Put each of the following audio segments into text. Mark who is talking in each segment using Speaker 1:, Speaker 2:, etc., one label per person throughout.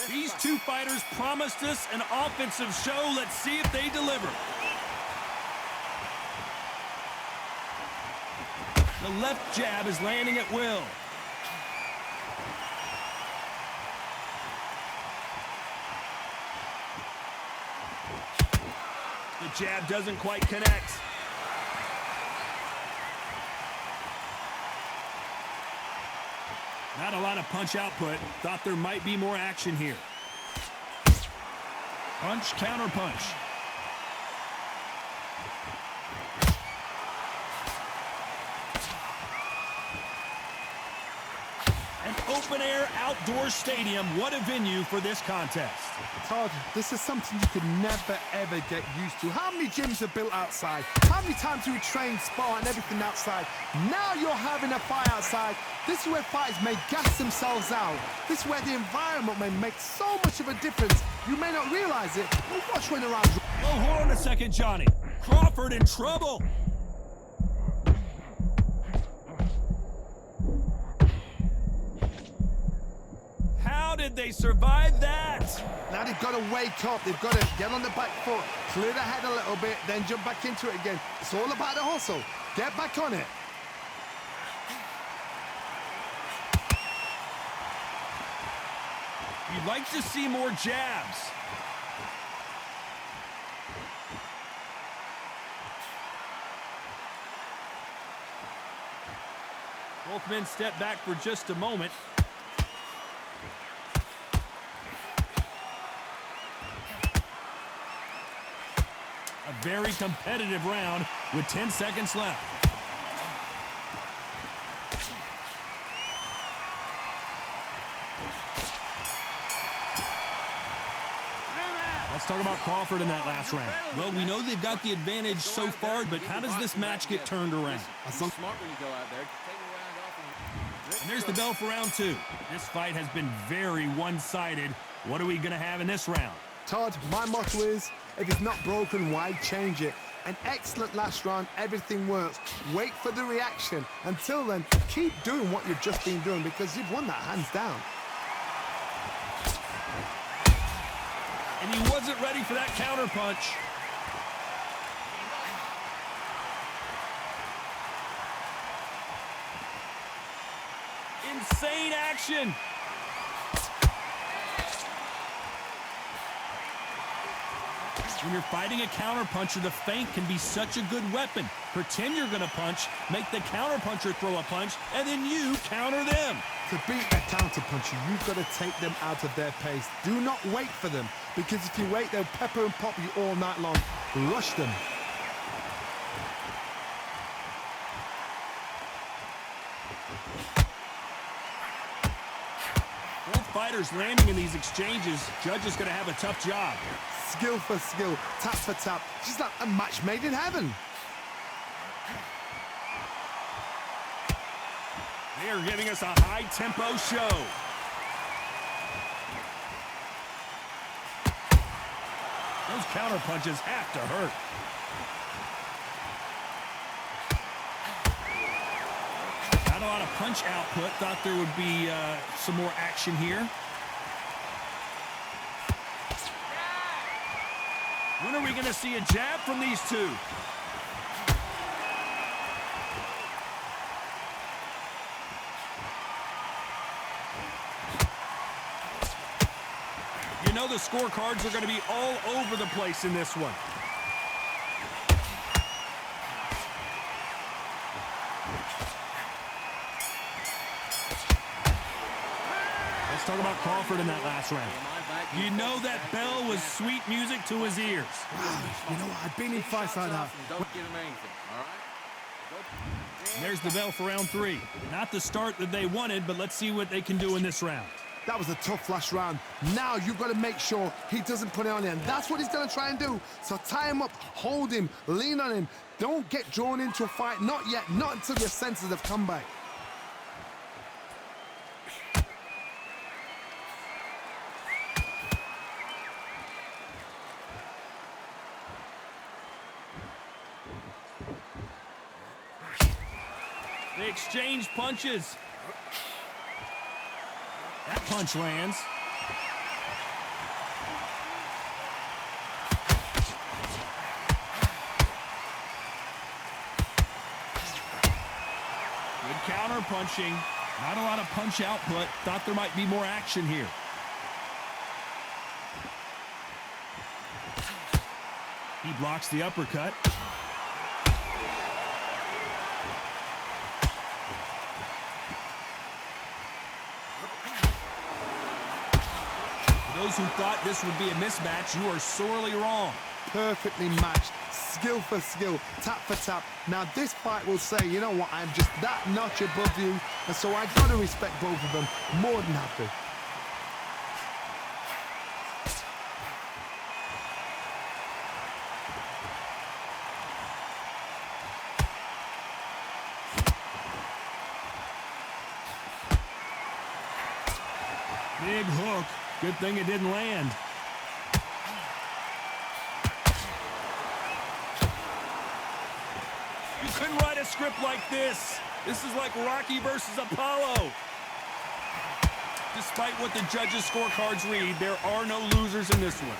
Speaker 1: These two fighters promised us an offensive show. Let's see if they deliver. The left jab is landing at will. The jab doesn't quite connect. Not a lot of punch output. Thought there might be more action here. Punch, counter punch. An open-air outdoor stadium. What a venue for this contest.
Speaker 2: Todd, this is something you could never, ever get used to. How many gyms are built outside? How many times do we train, spar, and everything outside? Now you're having a fight outside. This is where fighters may gas themselves out. This is where the environment may make so much of a difference. You may not realize it, but watch when around.
Speaker 1: Oh, hold on a second, Johnny. Crawford in trouble. How did they survive that?
Speaker 2: Now they've got to wake up. They've got to get on the back foot, clear the head a little bit, then jump back into it again. It's all about the hustle. Get back on it.
Speaker 1: You'd like to see more jabs. Both men step back for just a moment. A very competitive round with 10 seconds left. Let's talk about Crawford in that last round. Well, we know they've got the advantage so far, but how does this match get turned around?
Speaker 3: Smart when you go out there.
Speaker 1: And there's the bell for round two. This fight has been very one-sided. What are we going to have in this round?
Speaker 2: Todd, my motto is, if it's not broken, why change it? An excellent last round, everything works. Wait for the reaction. Until then, keep doing what you've just been doing because you've won that hands down.
Speaker 1: And he wasn't ready for that counter punch. Insane action. When you're fighting a counter-puncher, the feint can be such a good weapon. Pretend you're going to punch, make the counter-puncher throw a punch, and then you counter them.
Speaker 2: To beat a counter-puncher, you've got to take them out of their pace. Do not wait for them, because if you wait, they'll pepper and pop you all night long. Rush them.
Speaker 1: Both fighters landing in these exchanges. Judge is going to have a tough job.
Speaker 2: Skill for skill, tap for tap. Just like a match made in heaven.
Speaker 1: They are giving us a high-tempo show. Those counter punches have to hurt. Not a lot of punch output. Thought there would be some more action here. When are we going to see a jab from these two? You know the scorecards are going to be all over the place in this one. Let's talk about Crawford in that last round. You know that bell was sweet music to his ears.
Speaker 2: Wow, you know what? I've been in fights like that.
Speaker 3: Don't give him anything, all right?
Speaker 1: And there's the bell for round three. Not the start that they wanted, but let's see what they can do in this round.
Speaker 2: That was a tough last round. Now you've got to make sure he doesn't put it on you, and that's what he's going to try and do. So tie him up, hold him, lean on him. Don't get drawn into a fight. Not yet. Not until your senses have come back.
Speaker 1: They exchange punches. That punch lands. Good counter punching. Not a lot of punch output. Thought there might be more action here. He blocks the uppercut. For those who thought this would be a mismatch, you are sorely wrong.
Speaker 2: Perfectly matched, skill for skill, tap for tap. Now this fight will say, you know what, I'm just that notch above you, and so I got to respect both of them more than happy.
Speaker 1: Big hook. Good thing it didn't land. You couldn't write a script like this. This is like Rocky versus Apollo. Despite what the judges' scorecards read, there are no losers in this one.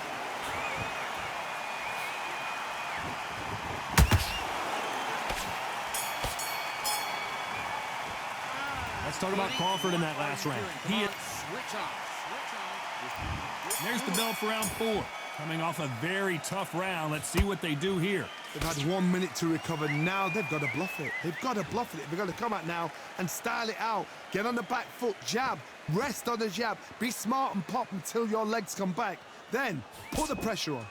Speaker 1: Let's talk about Crawford in that last round. There's the bell for round 4. Coming off a very tough round. Let's see what they do here.
Speaker 2: They've had 1 minute to recover. Now they've got to bluff it. They've got to bluff it. They've got to come out now and style it out. Get on the back foot, jab, rest on the jab. Be smart and pop until your legs come back. Then put the pressure on.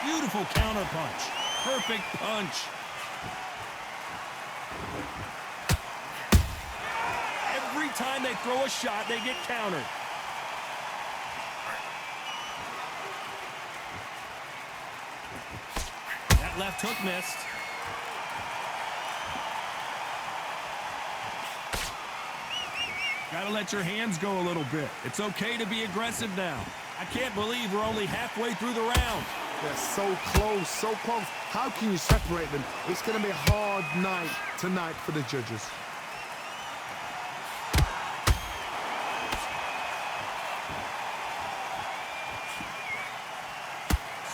Speaker 1: Beautiful counter punch. Perfect punch. Every time they throw a shot, they get countered. That left hook missed. Gotta let your hands go a little bit. It's okay to be aggressive now. I can't believe we're only halfway through the round.
Speaker 2: They're so close, so close. How can you separate them? It's going to be a hard night tonight for the judges.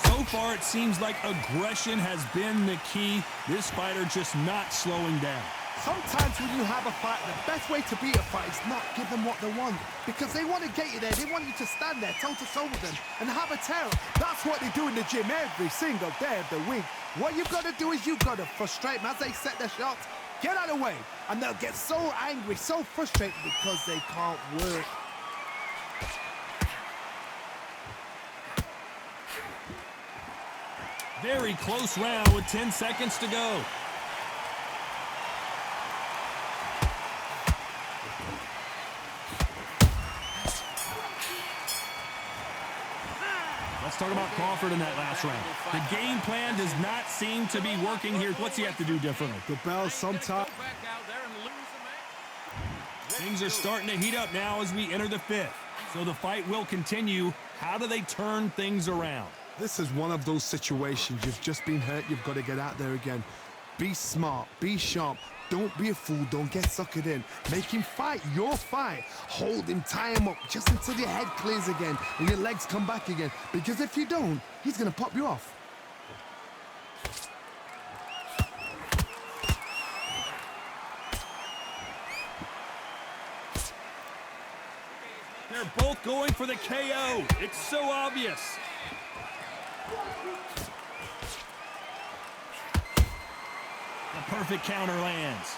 Speaker 1: So far, it seems like aggression has been the key. This fighter just not slowing down.
Speaker 2: Sometimes when you have a fight, the best way to beat a fight is not give them what they want. Because they want to get you there. They want you to stand there toe-to-toe with them and have a terror. That's what they do in the gym every single day of the week. What you've got to do is you've got to frustrate them as they set their shots. Get out of the way. And they'll get so angry, so frustrated because they can't work.
Speaker 1: Very close round with 10 seconds to go. Let's talk about Crawford in that last round. The game plan does not seem to be working here. What's he have to do differently?
Speaker 2: The bell sometimes.
Speaker 1: Things are starting to heat up now as we enter the 5th. So the fight will continue. How do they turn things around?
Speaker 2: This is one of those situations. You've just been hurt. You've got to get out there again. Be smart. Be sharp. Don't be a fool. Don't get suckered in. Make him fight your fight. Hold him, tie him up just until your head clears again and your legs come back again. Because if you don't, he's going to pop you off.
Speaker 1: They're both going for the KO. It's so obvious. The perfect counter lands.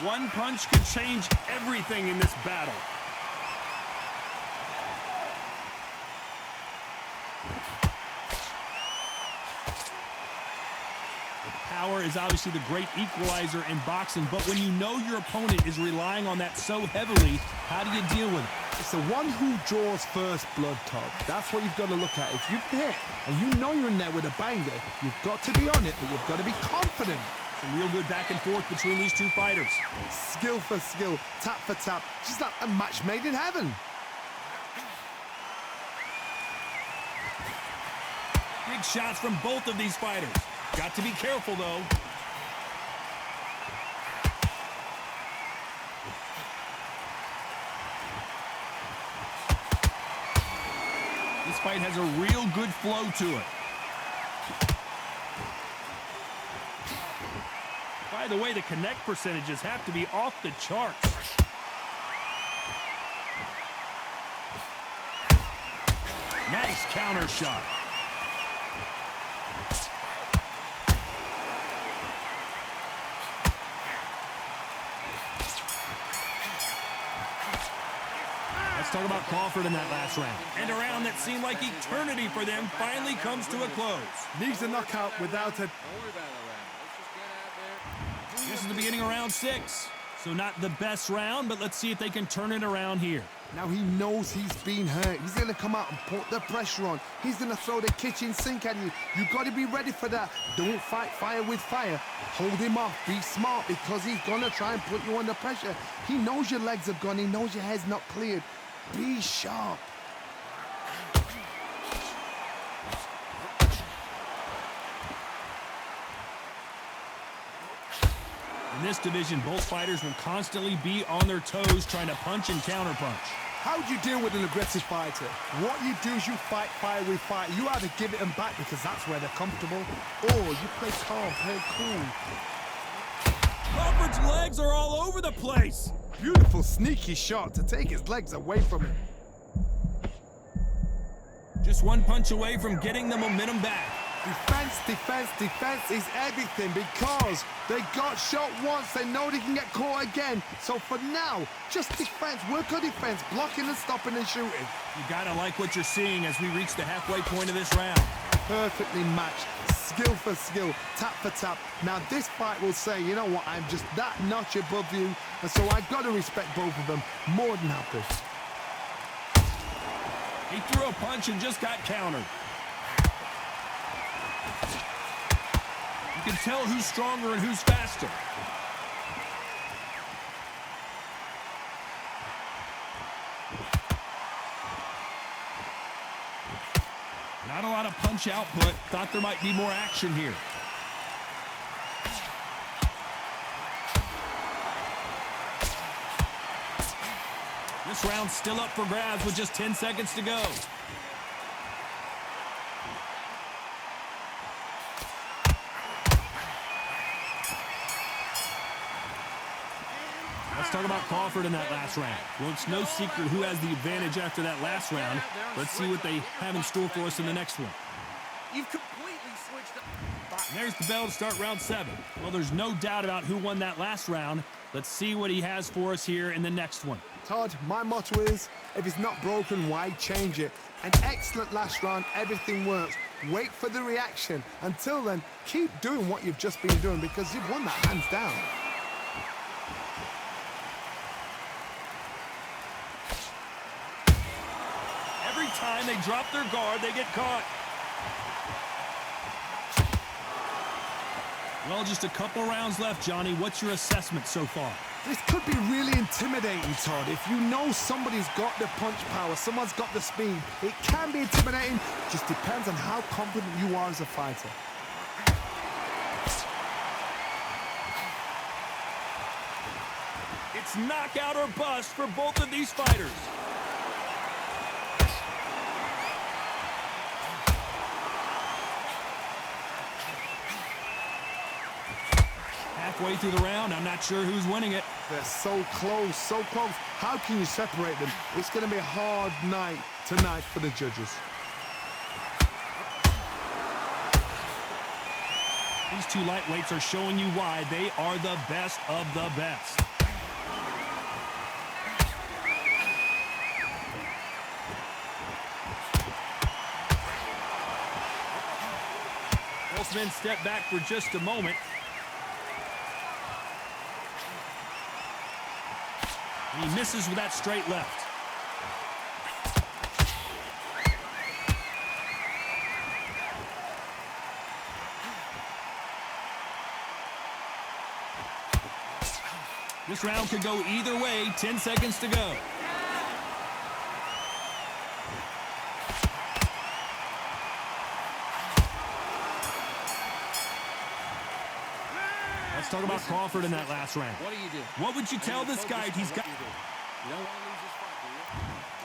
Speaker 1: One punch could change everything in this battle. Power is obviously the great equalizer in boxing, but when you know your opponent is relying on that so heavily, how do you deal with it?
Speaker 2: It's the one who draws first blood, Todd. That's what you've got to look at. If you've hit and you know you're in there with a banger, you've got to be on it, but you've got to be confident.
Speaker 1: Some real good back and forth between these two fighters.
Speaker 2: Skill for skill, tap for tap, just like a match made in heaven.
Speaker 1: Big shots from both of these fighters. Got to be careful, though. This fight has a real good flow to it. By the way, the connect percentages have to be off the charts. Nice counter shot. Let's talk about Crawford in that last round. And a round that seemed like eternity for them finally comes to a close.
Speaker 2: Needs a knockout without a...
Speaker 3: Don't worry about that round. Let's just get out there.
Speaker 1: This is the beginning of round 6. So not the best round, but let's see if they can turn it around here.
Speaker 2: Now he knows he's been hurt. He's going to come out and put the pressure on. He's going to throw the kitchen sink at you. You've got to be ready for that. Don't fight fire with fire. Hold him off. Be smart because he's going to try and put you under pressure. He knows your legs have gone. He knows your head's not cleared. Be sharp.
Speaker 1: In this division, both fighters will constantly be on their toes trying to punch and counterpunch.
Speaker 2: How do you deal with an aggressive fighter? What you do is you fight fire with fire. You either give it them back because that's where they're comfortable, or you play calm, play cool.
Speaker 1: Crawford's legs are all over the place.
Speaker 2: Beautiful sneaky shot to take his legs away from him.
Speaker 1: Just one punch away from getting the momentum back.
Speaker 2: Defense, defense, defense is everything because they got shot once. They know they can get caught again. So for now, just defense. Work on defense, blocking and stopping and shooting.
Speaker 1: You gotta like what you're seeing as we reach the halfway point of this round.
Speaker 2: Perfectly matched, skill for skill, tap for tap. Now this fight will say, you know what, I'm just that notch above you, and so I've got to respect both of them more than happy.
Speaker 1: He threw a punch and just got countered. You can tell who's stronger and who's faster. Not a lot of punch output. Thought there might be more action here. This round's still up for grabs with just 10 seconds to go. Let's talk about Crawford in that last round. Well, it's no secret who has the advantage after that last round. Let's see what they have in store for us in the next one.
Speaker 3: You've completely switched up.
Speaker 1: And there's the bell to start round 7. Well, there's no doubt about who won that last round. Let's see what he has for us here in the next one.
Speaker 2: Todd, my motto is, if it's not broken, why change it? An excellent last round, everything works. Wait for the reaction. Until then, keep doing what you've just been doing because you've won that hands down.
Speaker 1: Every time they drop their guard, they get caught. Well, just a couple rounds left, Johnny. What's your assessment so far?
Speaker 2: This could be really intimidating, Todd. If you know somebody's got the punch power, someone's got the speed, it can be intimidating. Just depends on how confident you are as a fighter.
Speaker 1: It's knockout or bust for both of these fighters. Halfway through the round, I'm not sure who's winning it.
Speaker 2: They're so close, so close. How can you separate them? It's going to be a hard night tonight for the judges.
Speaker 1: These two lightweights are showing you why they are the best of the best. Both men step back for just a moment. And he misses with that straight left. This round could go either way. 10 seconds to go. Let's talk about Crawford in that last round.
Speaker 3: What do you do?
Speaker 1: What would you tell this guy if he's got...
Speaker 3: You don't want to lose this fight,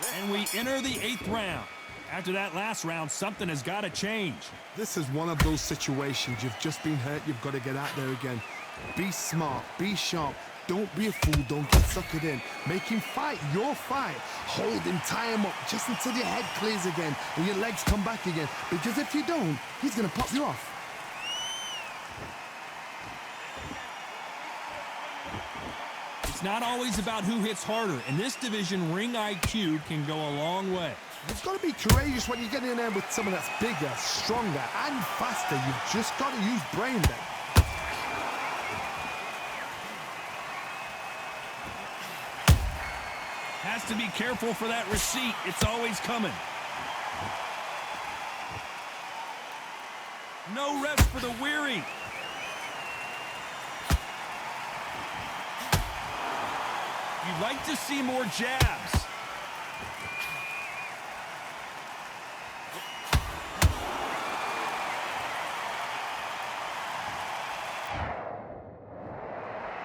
Speaker 3: do you?
Speaker 1: And we enter the 8th round. After that last round, something has got to change.
Speaker 2: This is one of those situations. You've just been hurt. You've got to get out there again. Be smart. Be sharp. Don't be a fool. Don't get suckered in. Make him fight your fight. Hold him, tie him up just until your head clears again and your legs come back again. Because if you don't, he's going to pop you off.
Speaker 1: It's not always about who hits harder. In this division, ring IQ can go a long way.
Speaker 2: You've got to be courageous when you get in there with someone that's bigger, stronger, and faster. You've just got to use brain then.
Speaker 1: Has to be careful for that receipt. It's always coming. No rest for the weary. You'd like to see more jabs.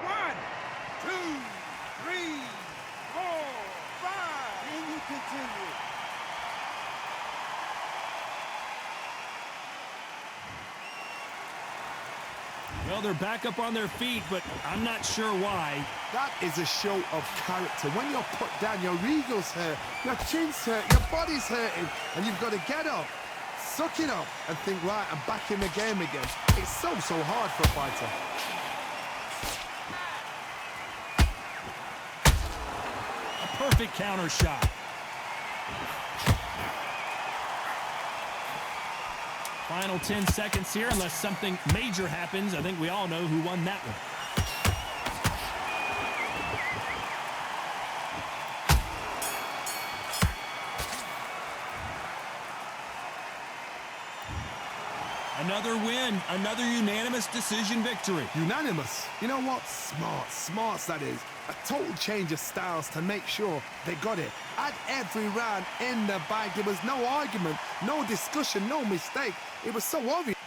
Speaker 3: One, two, three, 4, 5. And you continue.
Speaker 1: Well, they're back up on their feet, but I'm not sure why.
Speaker 2: That is a show of character. When you're put down, your ego's hurt, your chin's hurt, your body's hurting, and you've got to get up, suck it up, and think, right, I'm back in the game again. It's so hard for a fighter.
Speaker 1: A perfect counter shot. Final 10 seconds here, unless something major happens. I think we all know who won that one. Another win, another unanimous decision victory.
Speaker 2: Unanimous. You know what? Smart. Smarts, that is. A total change of styles to make sure they got it. At every round in the bag, there was no argument, no discussion, no mistake. It was so obvious.